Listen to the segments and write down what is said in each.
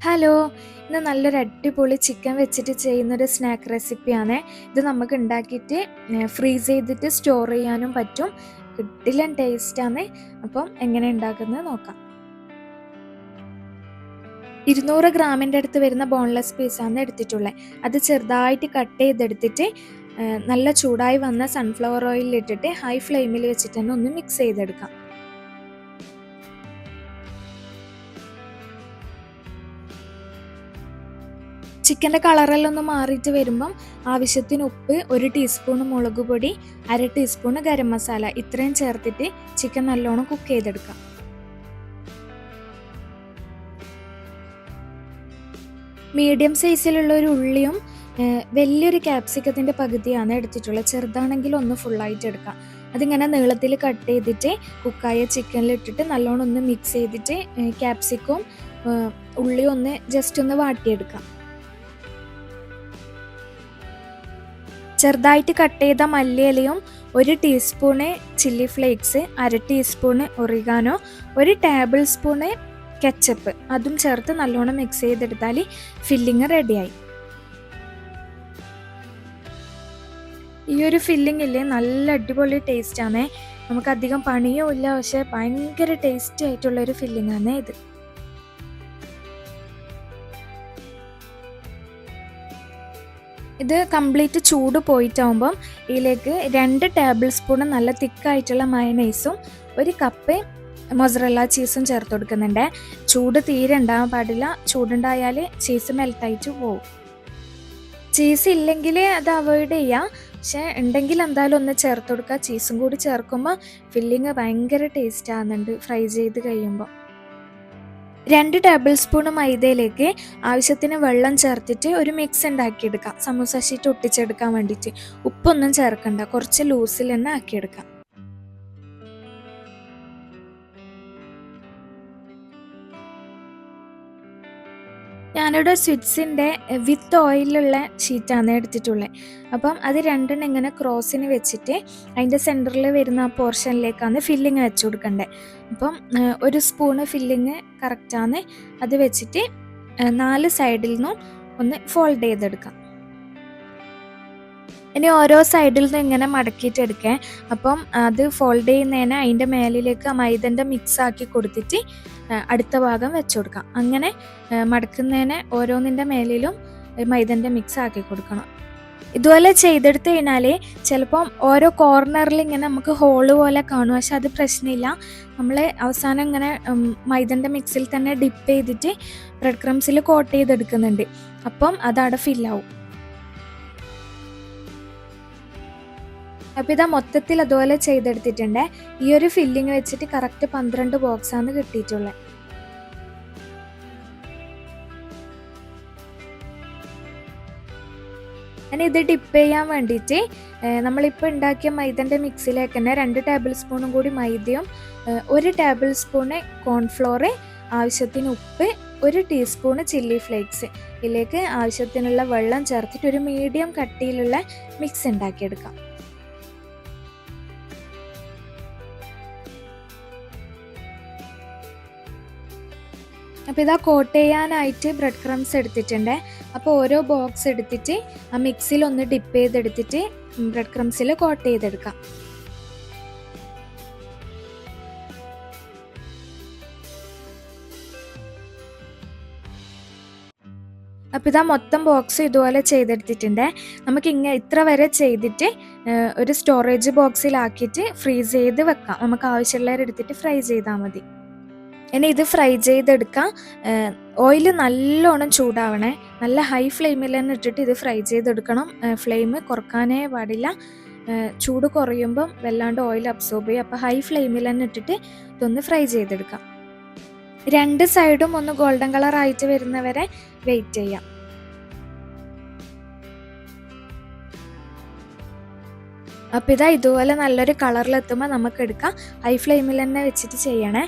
Hello! ഇന്ന് നല്ലൊരു അടിപൊളി ചിക്കൻ വെച്ചിട്ട് ചെയ്യുന്നൊരു സ്നാക്ക് റെസിപ്പിയാണ്. ഇത് നമുക്ക് ഉണ്ടാക്കിയിട്ട് ഫ്രീസ് ചെയ്തിട്ട് സ്റ്റോർ ചെയ്യാനും പറ്റും. കിടിലൻ ടേസ്റ്റാണ്. അപ്പം എങ്ങനെ ഉണ്ടാക്കുന്നത് നോക്കാം. 200 ഗ്രാമിൻ്റെ അടുത്ത് വരുന്ന ബോൺലെസ് പീസാണ് എടുത്തിട്ടുള്ളത്. അത് ചെറുതായിട്ട് കട്ട് ചെയ്തെടുത്തിട്ട് നല്ല ചൂടായി വന്ന സൺഫ്ലവർ ഓയിലിട്ടിട്ട് ഹൈ ഫ്ലെയിമിൽ വെച്ചിട്ട് തന്നെ ഒന്ന് മിക്സ് ചെയ്തെടുക്കാം. ചിക്കൻ്റെ കളറെല്ലാം ഒന്ന് മാറിയിട്ട് വരുമ്പം ആവശ്യത്തിന് ഉപ്പ്, 1 ടീസ്പൂൺ മുളക് പൊടി, 1/2 ടീസ്പൂൺ ഗരം മസാല ഇത്രയും ചേർത്തിട്ട് ചിക്കൻ നല്ലോണം കുക്ക് ചെയ്തെടുക്കാം. മീഡിയം സൈസിലുള്ള ഒരു ഉള്ളിയും വലിയൊരു ക്യാപ്സിക്കത്തിൻ്റെ പകുതിയാണ് എടുത്തിട്ടുള്ളത്. ചെറുതാണെങ്കിൽ ഒന്ന് ഫുള്ളായിട്ട് എടുക്കാം. അതിങ്ങനെ നീളത്തിൽ കട്ട് ചെയ്തിട്ട് കുക്കായ ചിക്കനിലിട്ടിട്ട് നല്ലോണം ഒന്ന് മിക്സ് ചെയ്തിട്ട് ക്യാപ്സിക്കും ഉള്ളിയും ഒന്ന് ജസ്റ്റ് ഒന്ന് വാട്ടിയെടുക്കാം. ചെറുതായിട്ട് കട്ട് ചെയ്ത മല്ലിയിലയും 1 teaspoon chilli flakes, 1/2 teaspoon oregano, 1 table spoon ketchup അതും ചേർത്ത് നല്ലോണം മിക്സ് ചെയ്തെടുത്താൽ ഫില്ലിങ് റെഡിയായി. ഈ ഒരു ഫില്ലിംഗ് ഇല്ലേ നല്ല അടിപൊളി ടേസ്റ്റാണ്. നമുക്കധികം പണിയും ഇല്ല, പക്ഷെ ഭയങ്കര ടേസ്റ്റി ആയിട്ടുള്ളൊരു ഫില്ലിംഗ് ആണ് ഇത്. ഇത് കംപ്ലീറ്റ് ചൂട് പോയിട്ടാകുമ്പം ഇതിലേക്ക് 2 ടേബിൾ സ്പൂൺ നല്ല തിക്കായിട്ടുള്ള മയണൈസും 1 കപ്പ് മൊസറല്ല ചീസും ചേർത്ത് കൊടുക്കുന്നുണ്ട്. ചൂട് തീരെ ഉണ്ടാകാൻ പാടില്ല. ചൂടുണ്ടായാൽ ചീസ് മെൽട്ടായിട്ട് പോകും. ചീസ് ഇല്ലെങ്കിൽ അത് അവോയ്ഡ് ചെയ്യാം, പക്ഷേ ഉണ്ടെങ്കിൽ എന്തായാലും ഒന്ന് ചേർത്ത് കൊടുക്കുക. ചീസും കൂടി ചേർക്കുമ്പോൾ ഫില്ലിങ് ഭയങ്കര ടേസ്റ്റ് ആകുന്നുണ്ട് ഫ്രൈ ചെയ്ത് കഴിയുമ്പോൾ. 2 ടേബിൾ സ്പൂൺ മൈദയിലേക്ക് ആവശ്യത്തിന് വെള്ളം ചേർത്തിട്ട് ഒരു മിക്സ് ഉണ്ടാക്കിയെടുക്കാം. സമൂസ ഷീറ്റ് ഒട്ടിച്ചെടുക്കാൻ വേണ്ടിയിട്ട്. ഉപ്പൊന്നും ചേർക്കണ്ട, കുറച്ച് ലൂസിൽ തന്നെ ആക്കിയെടുക്കാം. ഞാനിവിടെ സ്വിറ്റ്സിൻ്റെ വിത്ത് ഓയിലുള്ള ഷീറ്റാണ് എടുത്തിട്ടുള്ളത്. അപ്പം അത് 2 ഇങ്ങനെ ക്രോസിന് വെച്ചിട്ട് അതിൻ്റെ സെൻറ്ററിൽ വരുന്ന ആ പോർഷനിലേക്കാണ് ഫില്ലിങ് വെച്ച് കൊടുക്കേണ്ടത്. അപ്പം 1 സ്പൂണ് ഫില്ലിങ് കറക്റ്റാണ്. അത് വെച്ചിട്ട് 4 സൈഡിൽ നിന്നും ഒന്ന് ഫോൾഡ് ചെയ്തെടുക്കാം. ഇനി ഓരോ സൈഡിൽ നിന്ന് ഇങ്ങനെ മടക്കിയിട്ട് എടുക്കാം. അപ്പം അത് ഫോൾഡ് ചെയ്യുന്നതിന് അതിൻ്റെ മേലിലേക്ക് ആ മൈദൻ്റെ മിക്സ് ആക്കി കൊടുത്തിട്ട് അടുത്ത ഭാഗം വെച്ച് കൊടുക്കാം. അങ്ങനെ മടക്കുന്നതിന് ഓരോന്നിൻ്റെ മേലിലും മൈദൻ്റെ മിക്സ് ആക്കി കൊടുക്കണം. ഇതുപോലെ ചെയ്തെടുത്ത് കഴിഞ്ഞാൽ ചിലപ്പം ഓരോ കോർണറിൽ ഇങ്ങനെ നമുക്ക് ഹോള് പോലെ കാണും, പക്ഷെ അത് പ്രശ്നമില്ല. നമ്മൾ അവസാനം ഇങ്ങനെ മൈദൻ്റെ മിക്സിൽ തന്നെ ഡിപ്പ് ചെയ്തിട്ട് ബ്രെഡ് ക്രംസിൽ കോട്ട് ചെയ്തെടുക്കുന്നുണ്ട്. അപ്പം അതവിടെ ഫില്ലാവും. അപ്പോൾ ഇതാ മൊത്തത്തിൽ അതുപോലെ ചെയ്തെടുത്തിട്ടുണ്ട്. ഈ ഒരു ഫില്ലിങ് വെച്ചിട്ട് കറക്റ്റ് 12 ബോക്സാണ് കിട്ടിയിട്ടുള്ളത്. ഇനി ഇത് ഡിപ്പ് ചെയ്യാൻ വേണ്ടിയിട്ട് നമ്മളിപ്പോൾ ഉണ്ടാക്കിയ മൈദൻ്റെ മിക്സിലേക്ക് തന്നെ 2 ടേബിൾ സ്പൂണും കൂടി മൈദയും 1 ടേബിൾ സ്പൂണ് കോൺഫ്ലോർ, ആവശ്യത്തിന് ഉപ്പ്, 1 ടീസ്പൂണ് ചില്ലി ഫ്ലേക്സ് ഇതിലേക്ക് ആവശ്യത്തിനുള്ള വെള്ളം ചേർത്തിട്ട് ഒരു മീഡിയം കട്ടിയിലുള്ള മിക്സ് ഉണ്ടാക്കിയെടുക്കാം. അപ്പോൾ ഇതാ കോട്ട് ചെയ്യാനായിട്ട് ബ്രെഡ് ക്രംസ് എടുത്തിട്ടുണ്ട്. അപ്പോൾ ഓരോ ബോക്സ് എടുത്തിട്ട് ആ മിക്സിയിൽ ഒന്ന് ഡിപ്പ് ചെയ്തെടുത്തിട്ട് ബ്രെഡ് ക്രംസിൽ കോട്ട് ചെയ്തെടുക്കാം. അപ്പോൾ ഇതാ മൊത്തം ബോക്സ് ഇതുപോലെ ചെയ്തെടുത്തിട്ടുണ്ട്. നമുക്ക് ഇത്ര വരെ ചെയ്തിട്ട് ഒരു സ്റ്റോറേജ് ബോക്സിലാക്കിയിട്ട് ഫ്രീസ് ചെയ്ത് വെക്കാം. നമുക്ക് ആവശ്യമുള്ളവരെടുത്തിട്ട് ഫ്രൈ ചെയ്താൽ മതി. ഇനി ഇത് ഫ്രൈ ചെയ്തെടുക്കാം. ഓയിൽ നല്ലോണം ചൂടാവണേ. നല്ല ഹൈ ഫ്ലെയിമിൽ തന്നെ ഇട്ടിട്ട് ഇത് ഫ്രൈ ചെയ്തെടുക്കണം. ഫ്ലെയിം കുറക്കാനേ പാടില്ല. ചൂട് കുറയുമ്പം വല്ലാണ്ട് ഓയിൽ അബ്സോർബ് ചെയ്യും. അപ്പോൾ ഹൈ ഫ്ലെയിമിൽ തന്നെ ഇട്ടിട്ട് ഇതൊന്ന് ഫ്രൈ ചെയ്തെടുക്കാം. 2 സൈഡും ഒന്ന് ഗോൾഡൻ കളർ ആയിട്ട് വരുന്നവരെ വെയിറ്റ് ചെയ്യാം. അപ്പോൾ ഇതാ ഇതുപോലെ നല്ലൊരു കളറിലെത്തുമ്പോൾ നമുക്ക് എടുക്കാം. ഹൈ ഫ്ലെയിമിൽ തന്നെ വെച്ചിട്ട് ചെയ്യണേ.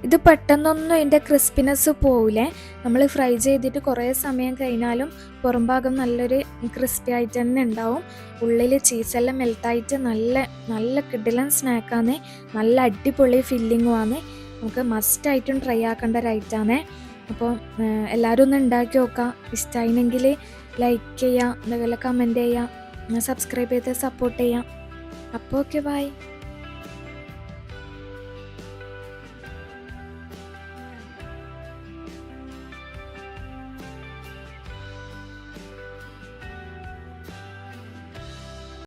ഇത് പെട്ടെന്നൊന്നും ഇതിൻ്റെ ക്രിസ്പിനെസ് പോവില്ലേ. നമ്മൾ ഫ്രൈ ചെയ്തിട്ട് കുറേ സമയം കഴിഞ്ഞാലും പുറം ഭാഗം നല്ലൊരു ക്രിസ്പി ആയിട്ട് തന്നെ ഉണ്ടാവും. ഉള്ളിൽ ചീസെല്ലാം മെൽട്ടായിട്ട് നല്ല നല്ല കിടിലൻ സ്നാക്കാണ്. നല്ല അടിപൊളി ഫില്ലിങ്ങുമാണ്. നമുക്ക് മസ്റ്റായിട്ടും ട്രൈ ആക്കേണ്ട ഒരു ഐറ്റമാണ്. അപ്പോൾ എല്ലാവരും ഒന്ന് ഉണ്ടാക്കി നോക്കാം. ഇഷ്ടമായിനെങ്കിൽ ലൈക്ക് ചെയ്യാം, അതുപോലെ കമൻറ്റ് ചെയ്യാം, സബ്സ്ക്രൈബ് ചെയ്ത് സപ്പോർട്ട് ചെയ്യാം. അപ്പോൾ ഓക്കെ, ബൈ.